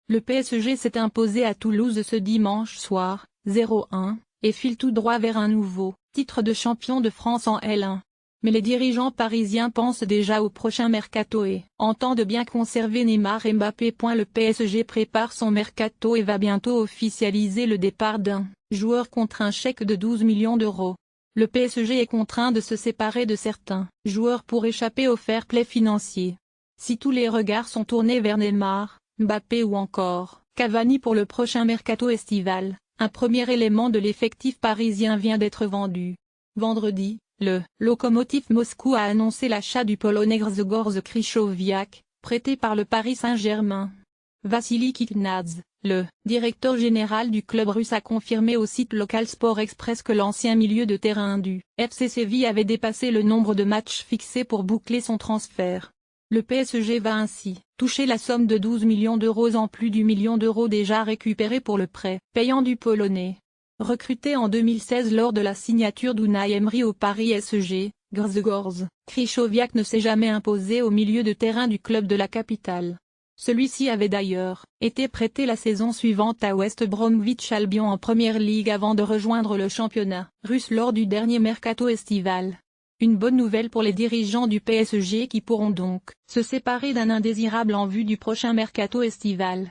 Le PSG s'est imposé à Toulouse ce dimanche soir, 0-1, et file tout droit vers un nouveau titre de champion de France en L1. Mais les dirigeants parisiens pensent déjà au prochain mercato et entendent bien conserver Neymar et Mbappé. Le PSG prépare son mercato et va bientôt officialiser le départ d'un joueur contre un chèque de 12 millions d'euros. Le PSG est contraint de se séparer de certains joueurs pour échapper au fair play financier. Si tous les regards sont tournés vers Neymar, Mbappé ou encore Cavani pour le prochain mercato estival, un premier élément de l'effectif parisien vient d'être vendu. Vendredi, le Lokomotiv Moscou a annoncé l'achat du Polonais Grzegorz Krychowiak, prêté par le Paris Saint-Germain. Vassili Kiknadze, le directeur général du club russe, a confirmé au site local Sport Express que l'ancien milieu de terrain du FC Séville avait dépassé le nombre de matchs fixés pour boucler son transfert. Le PSG va ainsi toucher la somme de 12 millions d'euros en plus du million d'euros déjà récupéré pour le prêt payant du Polonais. Recruté en 2016 lors de la signature d'Unai Emery au Paris SG, Grzegorz Krychowiak ne s'est jamais imposé au milieu de terrain du club de la capitale. Celui-ci avait d'ailleurs été prêté la saison suivante à West Bromwich Albion en Premier League avant de rejoindre le championnat russe lors du dernier mercato estival. Une bonne nouvelle pour les dirigeants du PSG qui pourront donc se séparer d'un indésirable en vue du prochain mercato estival.